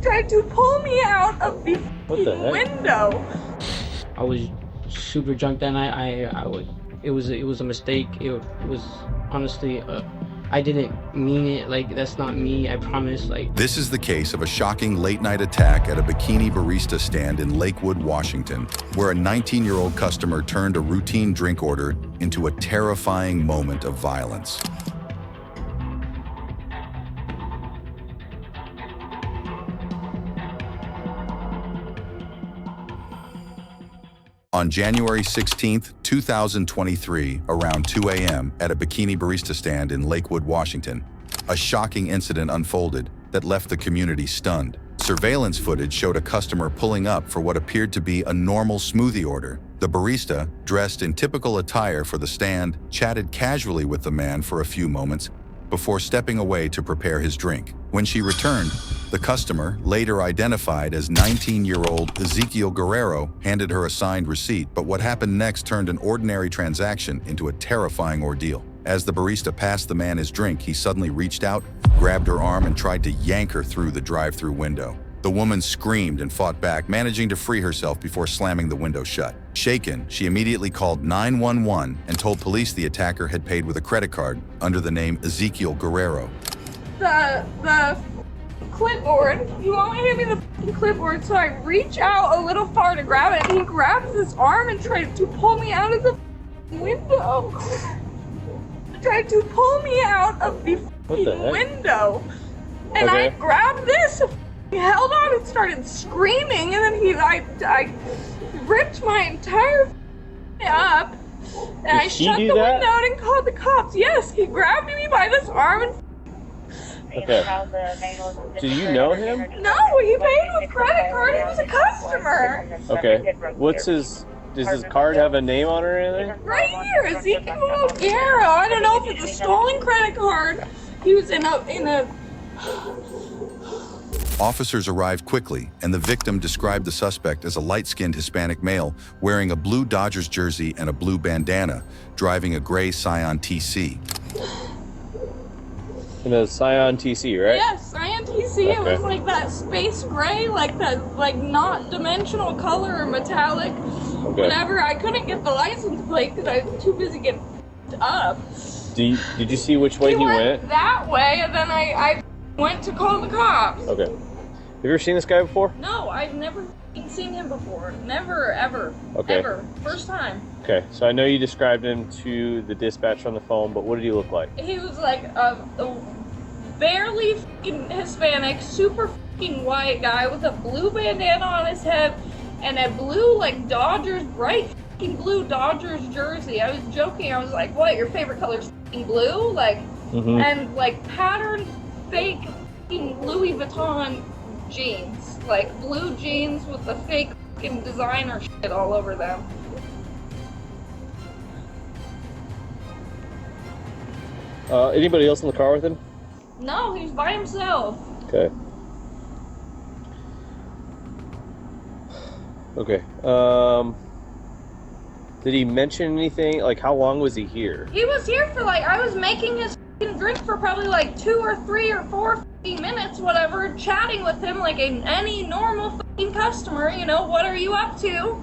tried to pull me out of the window. I was super drunk that night. It was a mistake. It was honestly I didn't mean it. Like, that's not me, I promise. Like, this is the case of a shocking late-night attack at a bikini barista stand in Lakewood, Washington, where a 19-year-old customer turned a routine drink order into a terrifying moment of violence. On January 16, 2023, around 2 a.m. at a bikini barista stand in Lakewood, Washington, a shocking incident unfolded that left the community stunned. Surveillance footage showed a customer pulling up for what appeared to be a normal smoothie order. The barista, dressed in typical attire for the stand, chatted casually with the man for a few moments before stepping away to prepare his drink. When she returned, the customer, later identified as 19-year-old Ezekiel Guerrero, handed her a signed receipt, but what happened next turned an ordinary transaction into a terrifying ordeal. As the barista passed the man his drink, he suddenly reached out, grabbed her arm, and tried to yank her through the drive-thru window. The woman screamed and fought back, managing to free herself before slamming the window shut. Shaken, she immediately called 911 and told police the attacker had paid with a credit card under the name Ezekiel Guerrero. The clipboard, he won't hand me the clipboard, so I reach out a little far to grab it, and he grabs his arm and tries to pull me out of the window. Tried to pull me out of the window. And I grabbed this, he held on and started screaming, and then I ripped my entire up, and I shut the window out and called the cops. Yes, he grabbed me by this arm and Do you know him? no, he paid with credit card. He was a customer. Okay. Does his card have a name on it or anything? Right here, Ezekiel Guerrero. I don't know if it's a stolen credit card. He was in a. Officers arrived quickly, and the victim described the suspect as a light-skinned Hispanic male wearing a blue Dodgers jersey and a blue bandana, driving a gray Scion TC. In a Scion TC, right? Yes, Scion TC. Okay. It was like that space gray, like that, like not dimensional color or metallic. Okay. Whenever I couldn't get the license plate because I was too busy getting up. Did you see which way he went? That way, and then I went to call the cops. Okay. Have you ever seen this guy before? No, I've never seen him before. Never, ever. Okay. Ever. First time. Okay, so I know you described him to the dispatcher on the phone, but what did he look like? He was like a barely fucking Hispanic, super fucking white guy with a blue bandana on his head and a blue, like, Dodgers, bright fucking blue Dodgers jersey. I was joking. I was like, what, your favorite color's fucking blue? Like, and, like, patterned fake fucking Louis Vuitton jeans. Like, blue jeans with the fake fucking designer shit all over them. Anybody else in the car with him? No, he's by himself. Okay. Okay. Did he mention anything? Like, how long was he here? He was here for, like, I was making his drink for probably like 2 or 3 or 4 minutes, whatever, chatting with him like any normal customer, you know, what are you up to?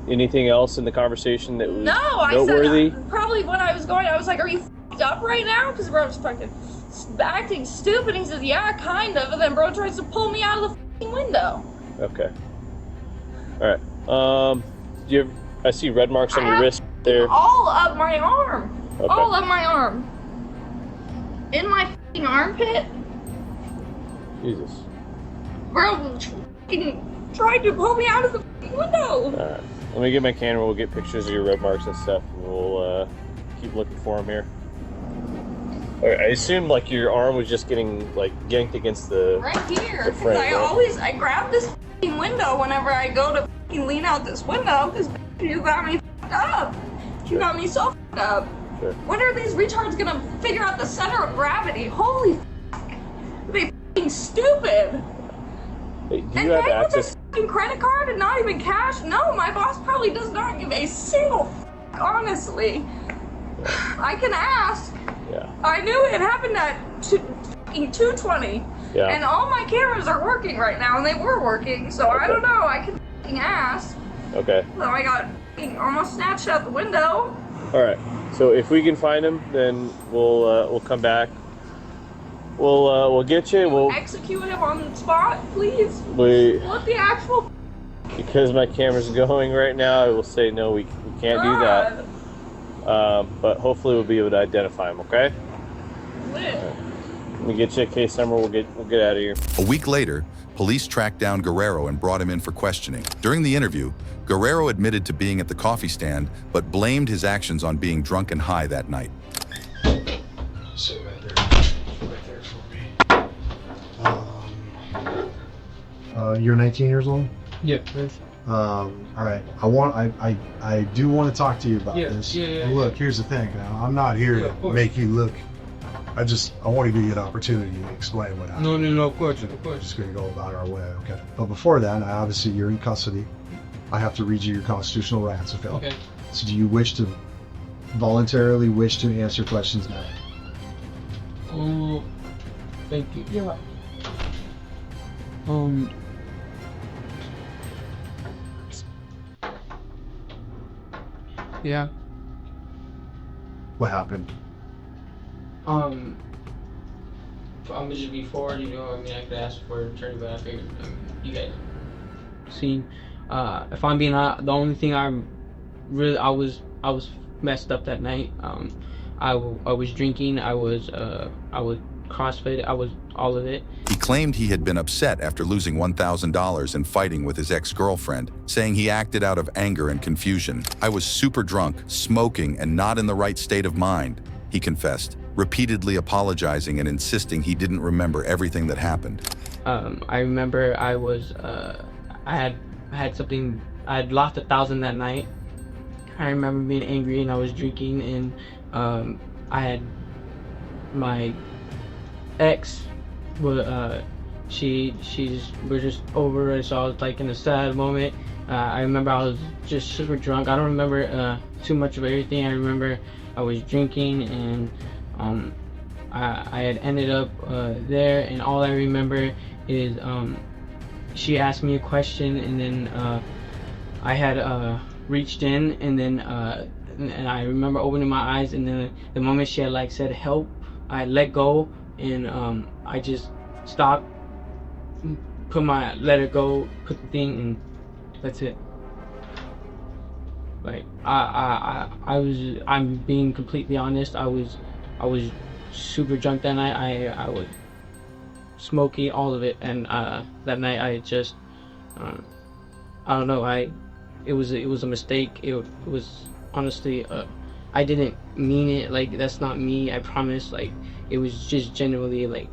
Anything else in the conversation that was noteworthy? I said, probably when I was going, I was like, are you f***ed up right now? Because bro was fucking acting stupid. He says, yeah, kind of, and then bro tries to pull me out of the f***ing window. Okay. Alright. I see red marks on your wrist there. All of my arm. Okay. All of my arm. In my f***ing armpit. Jesus. Bro tried to pull me out of the window. Alright. Let me get my camera. We'll get pictures of your red marks and stuff. And we'll keep looking for them here. Alright, I assume like your arm was just getting like yanked against the right here. The frame, I grab this window whenever I go to lean out this window because you got me f***ed up. You got me so f***ed up. Sure. When are these retards gonna figure out the center of gravity? Holy f***. They f***ing stupid. Hey, do you have access? With a f***ing credit card and not even cash? No, my boss probably does not give a single f***, honestly. I can ask. Yeah. I knew it happened at 2:20. Yeah. And all my cameras are working right now, and they were working, so I don't know. I can f***ing ask. Okay. So I got almost snatched out the window. All right. So if we can find him, then we'll come back. We'll get you. We'll execute him on the spot, please. What the actual? Because my camera's going right now, I will say no. We can't do that. But hopefully we'll be able to identify him. Okay. Let me get you a case number. We'll get out of here. A week later, police tracked down Guerrero and brought him in for questioning. During the interview, Guerrero admitted to being at the coffee stand, but blamed his actions on being drunk and high that night. Sit right there for me. You're 19 years old? Yeah. All right. I do want to talk to you about this. Yeah. Look, here's the thing. Now, I'm not here to make you look. I want to give you an opportunity to explain what happened. No, of course. We're just going to go about our way, okay? But before that, obviously you're in custody. I have to read you your constitutional rights, okay? Okay. So do you voluntarily wish to answer questions now? Oh, thank you. Yeah. Yeah. What happened? Just before, I could ask for an attorney, but I figured you guys seen. If I'm being the only thing I was messed up that night. I was drinking. I was CrossFit. I was all of it. He claimed he had been upset after losing $1,000 and fighting with his ex-girlfriend, saying he acted out of anger and confusion. I was super drunk, smoking, and not in the right state of mind, he confessed, repeatedly apologizing and insisting he didn't remember everything that happened. I remember I had something. I had lost $1,000 that night. I remember being angry and I was drinking, and I had my ex. We're just over it, so I was like in a sad moment. I remember I was just super drunk. I don't remember too much of everything. I remember I was drinking, and I had ended up there, and all I remember is she asked me a question, and then I had reached in, and then and I remember opening my eyes, and then the moment she had said help, I let go, and I just stopped, let her go, put the thing, and that's it. I'm being completely honest. I was super drunk that night. I was smoking, all of it, and that night I just I don't know. It was a mistake. It was honestly I didn't mean it. That's not me. I promise. It was just genuinely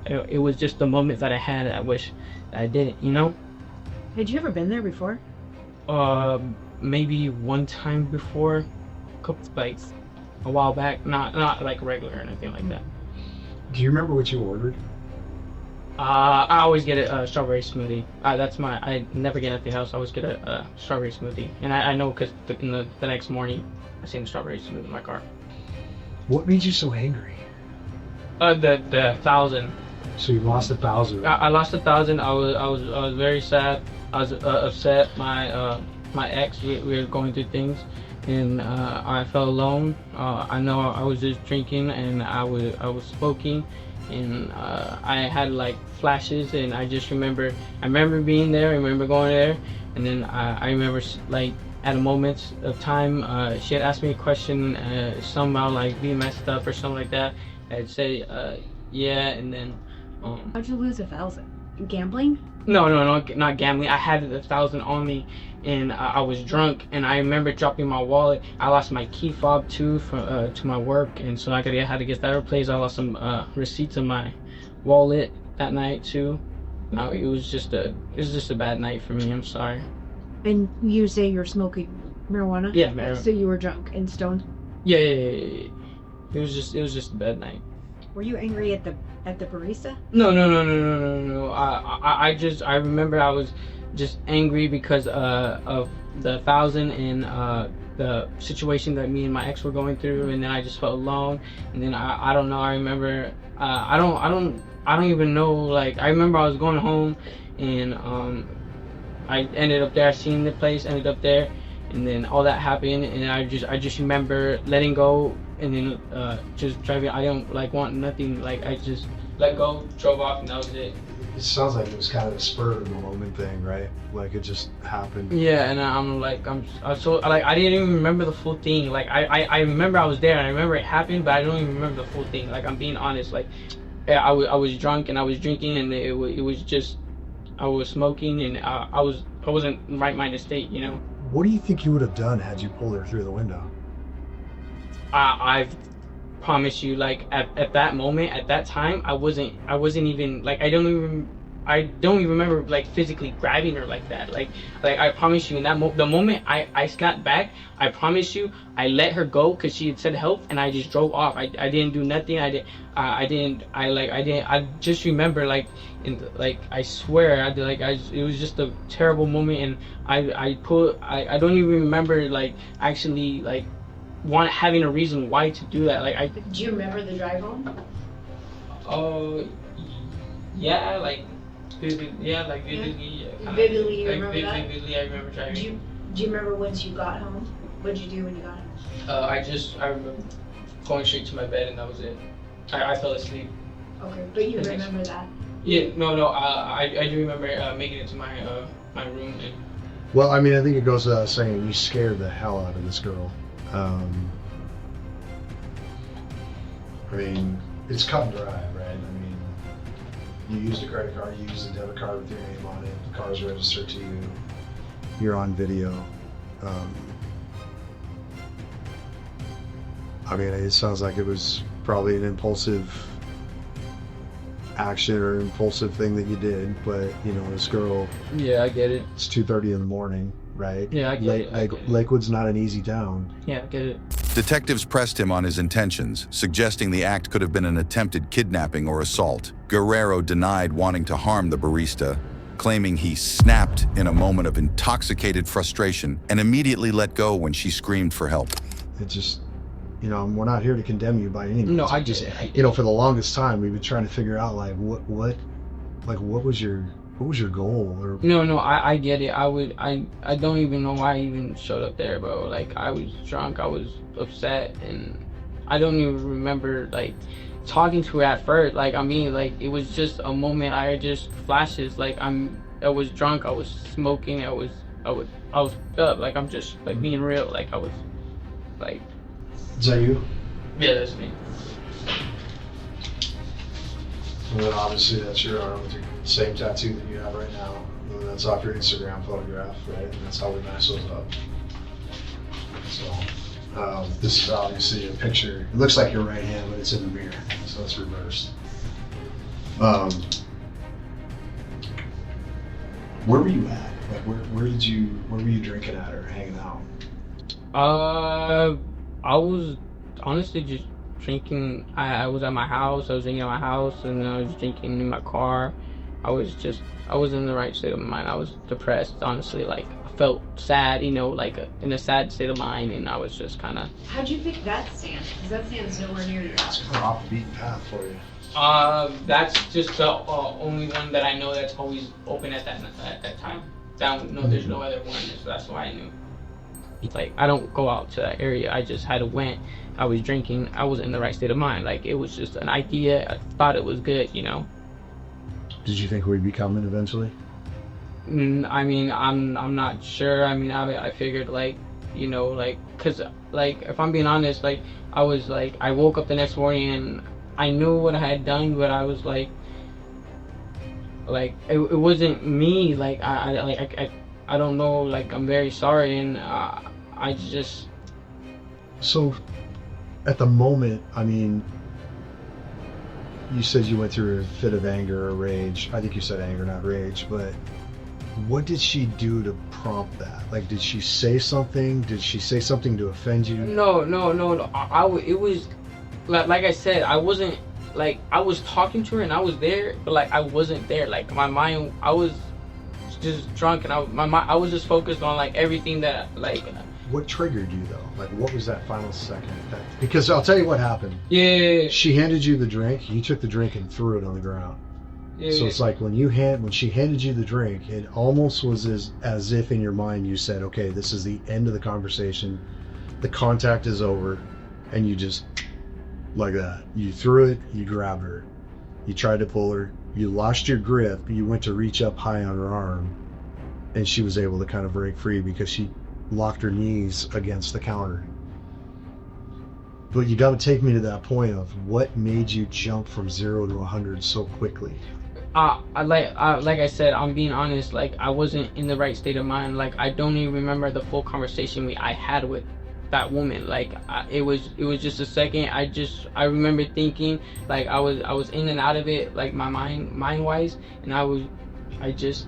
it was just the moment that I had. I wish I didn't. Had you ever been there before? Maybe one time before, a while back. Not regular or anything like that. Do you remember what you ordered? I always get a strawberry smoothie. I never get it at the house. I always get a strawberry smoothie, and I know because the next morning I seen the strawberry smoothie in my car. What made you so angry? The 1,000. So you lost 1,000. I lost 1,000. I was very sad. I was upset. My ex, we were going through things, and I felt alone. I know I was just drinking, and I was smoking, and I had flashes, and I remember being there. I remember going there, and then I remember at a moment of time, she had asked me a question, somehow being messed up or something like that. I'd say yeah, and then How'd you lose 1,000? Gambling? No, not gambling. I had 1,000 on me, and I was drunk, and I remember dropping my wallet. I lost my key fob too to my work, and so I had to get that replaced. I lost some receipts in my wallet that night too. No, it was just a bad night for me. I'm sorry. And you say you're smoking marijuana? Yeah, marijuana. So you were drunk and stoned? Yeah. It was just a bad night. Were you angry at the barista? No. I remember I was just angry because of the 1,000, and the situation that me and my ex were going through, and then I just felt alone. And then I don't know. I remember I don't even know. Like I remember I was going home, and I ended up there. I seen the place, ended up there, and then all that happened, and I just remember letting go, and then just driving. I don't like want nothing. Like I just let go, drove off, and that was it. It sounds like it was kind of a spur of the moment thing, right? Like it just happened. Yeah, and I'm so like I didn't even remember the full thing. Like I remember I was there and I remember it happened, but I don't even remember the full thing. Like I'm being honest. Like I was drunk and I was drinking, and it was just I was smoking, and I wasn't in right minded state, you know. What do you think you would have done had you pulled her through the window? I promise you, like at that moment, at that time, I wasn't even like I don't even remember like physically grabbing her like that. Like I promise you, in that the moment I snapped back, I promise you, I let her go because she had said help, and I just drove off. I didn't do nothing. I just remember like I swear it was just a terrible moment, and I don't even remember like actually like having a reason why to do that. Like Do you remember the drive home? Oh, yeah, like vividly, yeah. Vividly, you remember that? Vividly, I remember driving. Do you remember once you got home? What did you do when you got home? I remember going straight to my bed, and that was it. I fell asleep. Okay, but you remember that? Yeah, no, I do remember making it to my room. And... Well, I mean, I think it goes without saying you scared the hell out of this girl. I mean, it's cut and dry, right? I mean, you used a credit card, you used a debit card with your name on it, the car's registered to you, you're on video. I mean, it sounds like it was probably an impulsive action or impulsive thing that you did, but you know, this girl. Yeah, I get it. It's 2:30 in the morning, right? Yeah, I get it. Lakewood's not an easy town. Yeah, I get it. Detectives pressed him on his intentions, suggesting the act could have been an attempted kidnapping or assault. Guerrero denied wanting to harm the barista, claiming he snapped in a moment of intoxicated frustration and immediately let go when she screamed for help. It just, you know, we're not here to condemn you by any means. No, I just, you know, for the longest time we've been trying to figure out like what was your goal? Or no, I get it. I don't even know why I even showed up there, bro. Like I was drunk, I was upset, and I don't even remember like talking to her at first. Like I mean, like it was just a moment. I just flashes. Like I was drunk, I was smoking, I was up. Like I'm just like being real. Like I was like. Is that you? Yeah, that's me. And then obviously that's your arm with your same tattoo that you have right now. And that's off your Instagram photograph, right? And that's how we match those up. So this is obviously a picture. It looks like your right hand, but it's in the mirror, so it's reversed. Where were you at? Like where were you drinking at or hanging out? I was honestly just drinking. I was at my house. I was drinking at my house, and I was drinking in my car. I was in the right state of mind. I was depressed, honestly. Like I felt sad, you know, like in a sad state of mind, and I was just kind of. How'd you pick that stand? Because that stand's nowhere near your It's house. kind of off the beaten path for you. That's just the only one that I know that's always open at that time. There's no other one, so that's why I knew. Like I don't go out to that area. I just had went. I was drinking. I was in the right state of mind. Like it was just an idea. I thought it was good, you know. Did you think we'd be coming eventually? I mean, I'm not sure. I mean, I figured like, you know, like, cause like if I'm being honest, like I was like I woke up the next morning and I knew what I had done, but I was like it wasn't me. Like I don't know. Like I'm very sorry, and I just. So, at the moment, I mean, you said you went through a fit of anger or rage. I think you said anger, not rage. But what did she do to prompt that? Like, did she say something? Did she say something to offend you? No. It was like I said. I wasn't like I was talking to her and I was there, but like I wasn't there. Like my mind, I was just drunk, and I was just focused on like everything that like what triggered you though? Like, what was that final second? Because I'll tell you what happened. Yeah. She handed you the drink. You took the drink and threw it on the ground. Yeah. So it's like when she handed you the drink, it almost was as if in your mind you said, okay, this is the end of the conversation. The contact is over. And you just, like that. You threw it, you grabbed her. You tried to pull her. You lost your grip. You went to reach up high on her arm. And she was able to kind of break free because she locked her knees against the counter. But you got to take me to that point of what made you jump from 0 to 100 so quickly. Like I said, I'm being honest. Like, I wasn't in the right state of mind. Like, I don't even remember the full conversation I had with that woman. Like, it was just a second. I remember thinking, like, I was in and out of it, like my mind wise, and I just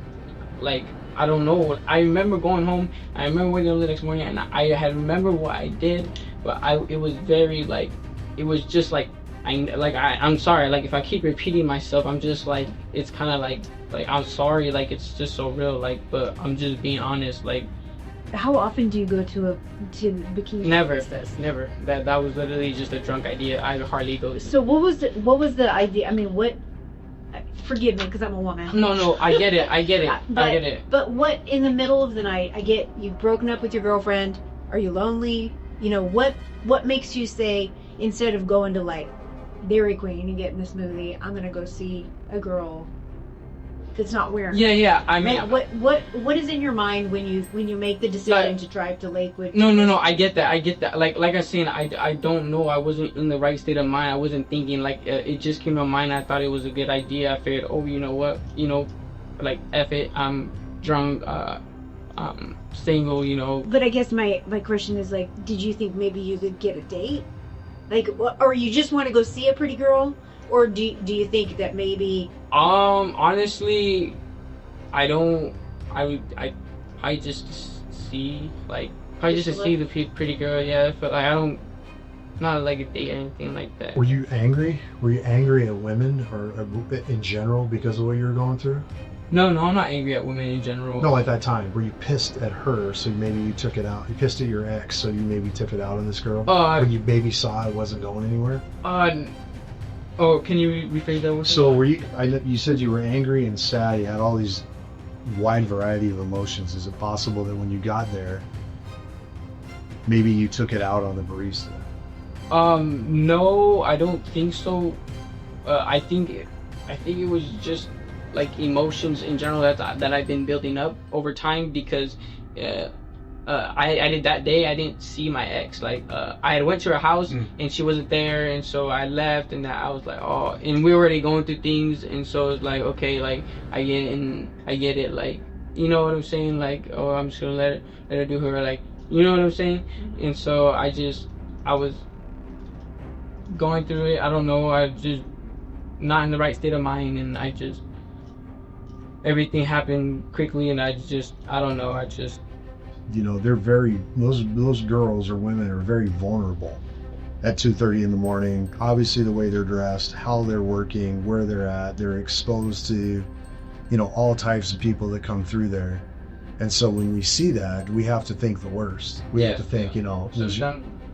like, I don't know. I remember going home. I remember waking up the next morning, and I had remember what I did, but it was very like, it was just like, I'm sorry. Like, if I keep repeating myself, I'm just like, it's kind of like I'm sorry. Like, it's just so real. Like, but I'm just being honest. Like, how often do you go to bikini? Never. Princess? Never. That was literally just a drunk idea. I hardly go. So what was the idea? I mean, what? Forgive me, because I'm a woman. No, I get it. I get it. But what, in the middle of the night, I get you've broken up with your girlfriend. Are you lonely? You know, what makes you say, instead of going to like Dairy Queen and getting the smoothie, I'm gonna go see a girl that's not wearing. Yeah. I mean, what is in your mind when you make the decision to drive to Lakewood? No. I get that. Like I was saying, I don't know. I wasn't in the right state of mind. I wasn't thinking. Like, it just came to mind. I thought it was a good idea. I figured, oh, you know what? You know, like, F it. I'm drunk. Single. You know. But I guess my question is, like, did you think maybe you could get a date? Like, or you just want to go see a pretty girl? Or do you think that maybe? Honestly, I don't. I just see, like, I just see the pretty girl. Yeah, but like, I don't. Not like a date or anything like that. Were you angry? Were you angry at women or in general because of what you were going through? No, I'm not angry at women in general. No, at that time, were you pissed at her? So maybe you took it out. You pissed at your ex, so you maybe took it out on this girl. When you maybe saw it wasn't going anywhere. Oh, can you rephrase that one? So were you? You said you were angry and sad. You had all these wide variety of emotions. Is it possible that when you got there, maybe you took it out on the barista? No, I don't think so. I think it was just like emotions in general that I've been building up over time, because I did that day. I didn't see my ex. Like, I had went to her house and she wasn't there, and so I left, and I was like, oh, and we were already going through things, and so it's like, okay, like, I get it, like, you know what I'm saying, like, oh, I'm just gonna let her do her, like, you know what I'm saying, and so I was going through it. I don't know. I just not in the right state of mind, and everything happened quickly, and I don't know. You know, they're those girls or women are very vulnerable at 2:30 in the morning. Obviously, the way they're dressed, how they're working, where they're at, they're exposed to, you know, all types of people that come through there. And so when we see that, we have to think the worst. We have to think, you know,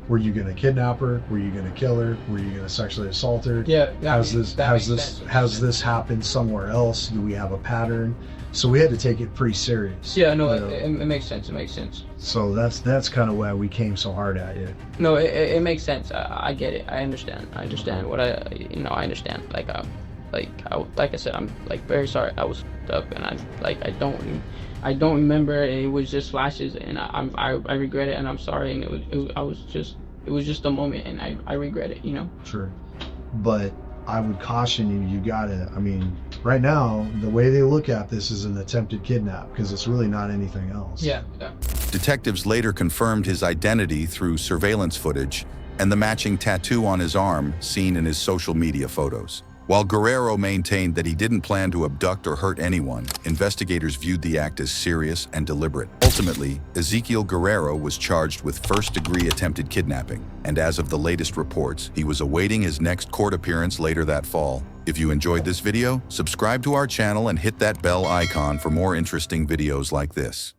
were you going to kidnap her? Were you going to kill her? Were you going to sexually assault her? Has this happened somewhere else? Do we have a pattern? So we had to take it pretty serious. Yeah, no, it makes sense. It makes sense. So that's kind of why we came so hard at you. No, it makes sense. I get it. I understand. I understand what I understand. Like I said, I'm like very sorry. I was stuck, and I don't remember. It was just flashes, and I regret it, and I'm sorry. And it was just a moment, and I regret it. You know. Sure, but I would caution you gotta, I mean, right now, the way they look at this is an attempted kidnap, because it's really not anything else. Yeah. Detectives later confirmed his identity through surveillance footage and the matching tattoo on his arm seen in his social media photos. While Guerrero maintained that he didn't plan to abduct or hurt anyone, investigators viewed the act as serious and deliberate. Ultimately, Ezekiel Guerrero was charged with first-degree attempted kidnapping, and as of the latest reports, he was awaiting his next court appearance later that fall. If you enjoyed this video, subscribe to our channel and hit that bell icon for more interesting videos like this.